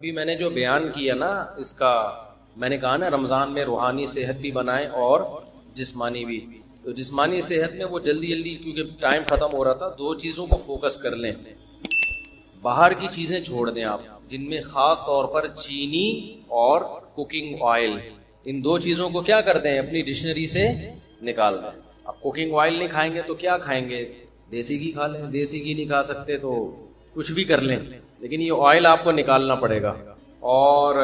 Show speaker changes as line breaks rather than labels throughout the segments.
ابھی میں نے جو بیان کیا نا اس کا، میں نے کہا نا رمضان میں روحانی صحت بھی بنائیں اور جسمانی بھی. تو جسمانی صحت میں وہ جلدی جلدی کیونکہ ٹائم ختم ہو رہا تھا، دو چیزوں کو فوکس کر لیں. باہر کی چیزیں چھوڑ دیں آپ، جن میں خاص طور پر چینی اور کوکنگ آئل، ان دو چیزوں کو کیا کر دیں اپنی ڈکشنری سے نکال دیں. آپ کوکنگ آئل نہیں کھائیں گے تو کیا کھائیں گے؟ دیسی گھی کھا لیں. دیسی گھی نہیں کھا سکتے تو کچھ بھی کر لیں، لیکن یہ آئل آپ کو نکالنا پڑے گا. اور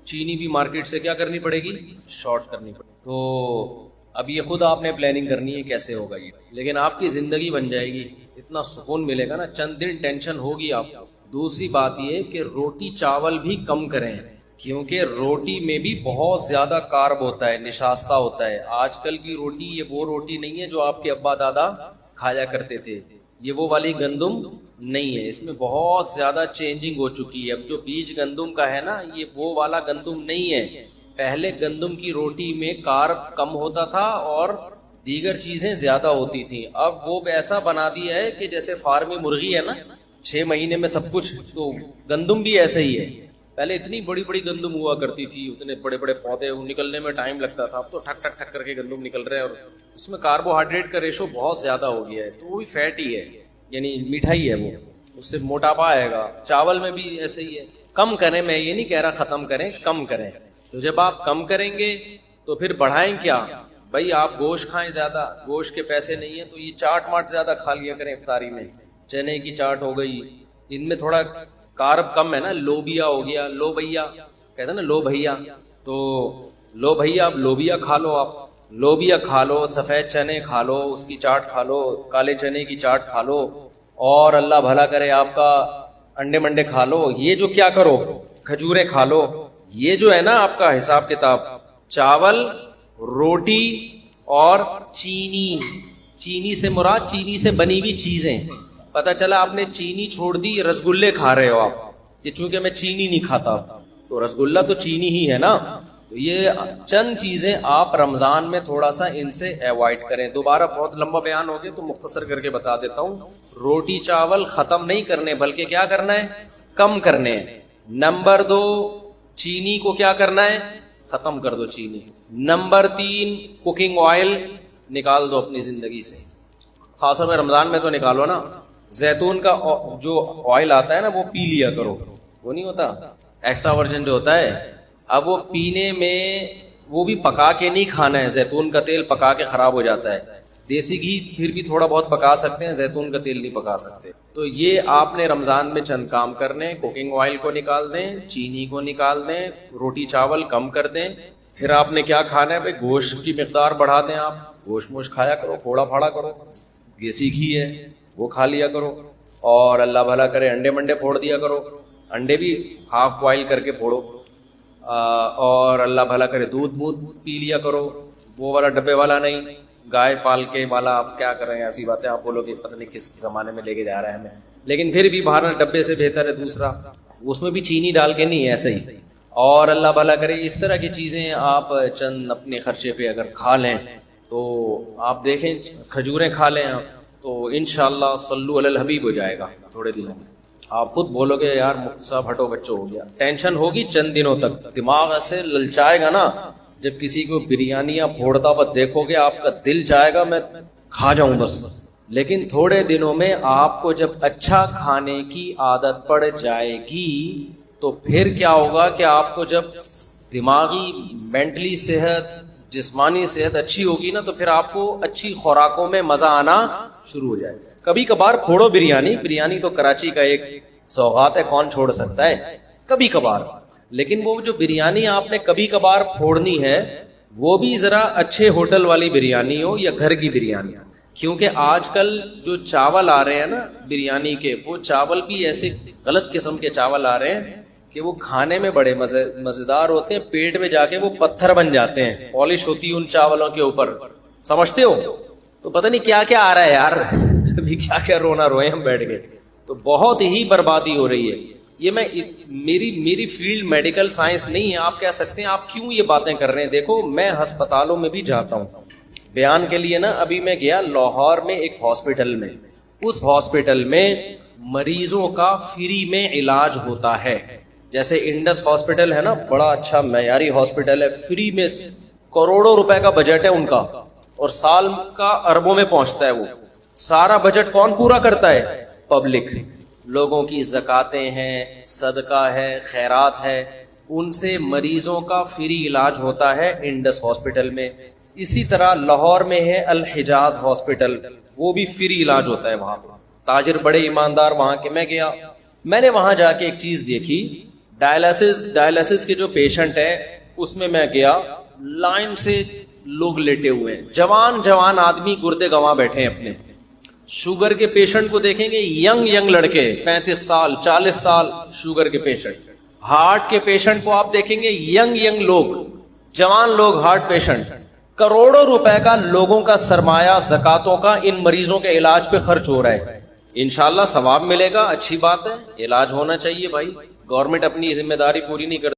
چینی بھی مارکیٹ سے کیا کرنی پڑے گی؟ شارٹ کرنی پڑے گی. تو اب یہ خود آپ نے پلاننگ کرنی ہے کیسے ہوگا یہ، لیکن آپ کی زندگی بن جائے گی، اتنا سکون ملے گا نا. چند دن ٹینشن ہوگی آپ کو. دوسری بات یہ کہ روٹی چاول بھی کم کریں، کیونکہ روٹی میں بھی بہت زیادہ کارب ہوتا ہے، نشاستہ ہوتا ہے. آج کل کی روٹی یہ وہ روٹی نہیں ہے جو آپ کے ابا دادا کھایا کرتے تھے. یہ وہ والی گندم نہیں ہے، اس میں بہت زیادہ چینجنگ ہو چکی ہے. اب جو بیج گندم کا ہے نا، یہ وہ والا گندم نہیں ہے. پہلے گندم کی روٹی میں کارب کم ہوتا تھا اور دیگر چیزیں زیادہ ہوتی تھیں. اب وہ ایسا بنا دیا ہے کہ جیسے فارمی مرغی ہے نا، 6 مہینے میں سب کچھ، تو گندم بھی ایسا ہی ہے. پہلے اتنی بڑی بڑی گندم ہوا کرتی تھی، اتنے بڑے بڑے پودے، نکلنے میں ٹائم لگتا تھا. اب تو ٹھک ٹھک ٹھک کر کے گندم نکل رہے ہیں، اور اس میں کاربوہائیڈریٹ کا ریشو بہت زیادہ ہو گیا ہے. تو وہ بھی فیٹ ہی ہے، یعنی میٹھائی ہے، وہ اس سے موٹاپا آئے گا. چاول میں بھی ایسے ہی ہے. کم کریں، میں یہ نہیں کہہ رہا ختم کریں، کم کریں. تو جب آپ کم کریں گے تو پھر بڑھائیں کیا؟ بھائی آپ گوشت کھائیں زیادہ، گوشت کے پیسے نہیں ہیں تو یہ چاٹ ماٹ زیادہ کھا لیا کریں افطاری میں. چنے کی چاٹ ہو گئی، ان میں تھوڑا کارب کم ہے نا. لوبیا ہو گیا، لو بھیا کہتے ہیں نا، لو بھیا. تو لو بھیا، آپ لوبیا کھا لو، آپ لوبیا کھا لو، سفید چنے کھا لو، اس کی چاٹ کھا لو، کالے چنے کی چاٹ کھا لو، اور اللہ بھلا کرے آپ کا انڈے منڈے کھا لو. یہ جو کیا کرو، کھجوریں کھا لو. یہ جو ہے نا آپ کا حساب کتاب، چاول، روٹی اور چینی. چینی سے مراد چینی سے بنی ہوئی چیزیں. پتہ چلا آپ نے چینی چھوڑ دی، رسگلے کھا رہے ہو آپ کہ چونکہ میں چینی نہیں کھاتا. تو رسگلہ تو چینی ہی ہے نا. تو یہ چند چیزیں آپ رمضان میں تھوڑا سا ان سے ایوائڈ کریں. دوبارہ بہت لمبا بیان ہو گیا تو مختصر کر کے بتا دیتا ہوں. روٹی چاول ختم نہیں کرنے، بلکہ کیا کرنا ہے؟ کم کرنے. نمبر 2، چینی کو کیا کرنا ہے؟ ختم کر دو چینی. نمبر 3، کوکنگ آئل نکال دو اپنی زندگی سے. خاص طور پہ رمضان میں تو نکالو نا. زیتون کا جو آئل آتا ہے نا، وہ پی لیا کرو. وہ نہیں ہوتا ایکسٹرا ورجن جو ہوتا ہے، اب وہ پینے میں وہ بھی پکا کے نہیں کھانا ہے. زیتون کا تیل پکا کے خراب ہو جاتا ہے. دیسی گھی پھر بھی تھوڑا بہت پکا سکتے ہیں، زیتون کا تیل نہیں پکا سکتے. تو یہ آپ نے رمضان میں چند کام کرنے. کوکنگ آئل کو نکال دیں، چینی کو نکال دیں، روٹی چاول کم کر دیں. پھر آپ نے کیا کھانا ہے؟ بھائی گوشت کی مقدار بڑھا دیں. آپ گوشت موش کھایا کرو، پھوڑا پھاڑا کرو. دیسی گھی ہے وہ کھا لیا کرو، اور اللہ بھلا کرے انڈے منڈے پھوڑ دیا کرو. انڈے بھی ہاف بوائل کر کے پھوڑو. اور اللہ بھلا کرے دودھ پی لیا کرو، وہ والا ڈبے والا نہیں، گائے پال کے والا. آپ کیا کر رہے ہیں؟ ایسی باتیں آپ بولو کہ پتہ نہیں کس زمانے میں لے کے جا رہا ہے ہمیں. لیکن پھر بھی باہر ڈبے سے بہتر ہے دوسرا، اس میں بھی چینی ڈال کے نہیں ہے، ایسے ہی. اور اللہ بھلا کرے اس طرح کی چیزیں آپ چند اپنے خرچے پہ اگر کھا لیں تو آپ دیکھیں، کھجوریں کھا لیں آپ تو انشاءاللہ صلو علی الحبیب ہو جائے گا تھوڑے دنوں میں. آپ خود بولو گے یار مفتی صاحب ہٹو بچوں ہو گیا. ٹینشن ہوگی چند دنوں تک، دماغ ایسے للچائے گا نا. جب کسی کو بریانیاں پھوڑتا ہوا دیکھو گے آپ کا دل چاہے گا میں کھا جاؤں بس. لیکن تھوڑے دنوں میں آپ کو جب اچھا کھانے کی عادت پڑ جائے گی تو پھر کیا ہوگا کہ آپ کو جب دماغی مینٹلی صحت، جسمانی صحت اچھی ہوگی نا، تو پھر آپ کو اچھی خوراکوں میں مزہ آنا شروع ہو جائے گا. کبھی کبھار پھوڑو بریانی تو کراچی کا ایک سوغات ہے، کون چھوڑ سکتا ہے کبھی کبھار. لیکن وہ جو بریانی آپ نے کبھی کبھار پھوڑنی ہے، وہ بھی ذرا اچھے ہوٹل والی بریانی ہو یا گھر کی بریانی. کیونکہ آج کل جو چاول آ رہے ہیں نا بریانی کے، وہ چاول بھی ایسے غلط قسم کے چاول آ رہے ہیں کہ وہ کھانے میں بڑے مزیدار ہوتے ہیں، پیٹ میں جا کے وہ پتھر بن جاتے ہیں. پالش ہوتی ہے ان چاولوں کے اوپر، سمجھتے ہو؟ تو پتہ نہیں کیا کیا آ رہا ہے یار، ابھی کیا کیا رونا روئے ہم بیٹھ کے. تو بہت ہی بربادی ہو رہی ہے. یہ میری فیلڈ میڈیکل سائنس نہیں ہے. آپ کہہ سکتے ہیں آپ کیوں یہ باتیں کر رہے ہیں. دیکھو میں ہسپتالوں میں بھی جاتا ہوں بیان کے لیے نا. ابھی میں گیا لاہور میں ایک ہاسپٹل میں، اس ہاسپٹل میں مریضوں کا فری میں علاج ہوتا ہے. جیسے انڈس ہاسپٹل ہے نا، بڑا اچھا معیاری ہاسپٹل ہے، فری میں کروڑوں روپے کا بجٹ ہے ان کا، اور سال کا اربوں میں پہنچتا ہے وہ. سارا بجٹ کون پورا کرتا ہے؟ پبلک. لوگوں کی زکاتیں ہیں، صدقہ ہے، خیرات ہے، ان سے مریضوں کا فری علاج ہوتا ہے انڈس ہاسپٹل میں. اسی طرح لاہور میں ہے الحجاز ہاسپٹل، وہ بھی فری علاج ہوتا ہے وہاں پہ. تاجر بڑے ایماندار وہاں کے. میں گیا، میں نے وہاں جا کے ایک چیز دیکھی، ڈائلسس کے جو پیشنٹ ہیں اس میں گیا، لائن سے لوگ لیٹے ہوئے ہیں، جوان آدمی گردے گنوا بیٹھے ہیں اپنے. شوگر کے پیشنٹ کو دیکھیں گے، ینگ لڑکے 35 سال 40 سال شوگر کے پیشنٹ. ہارٹ کے پیشنٹ کو آپ دیکھیں گے، ینگ لوگ، جوان لوگ ہارٹ پیشنٹ. کروڑوں روپے کا لوگوں کا سرمایہ زکاتوں کا ان مریضوں کے علاج پہ خرچ ہو رہا ہے. انشاءاللہ ثواب ملے گا، اچھی بات ہے، علاج ہونا چاہیے بھائی. گورنمنٹ اپنی ذمہ داری پوری نہیں کرتی.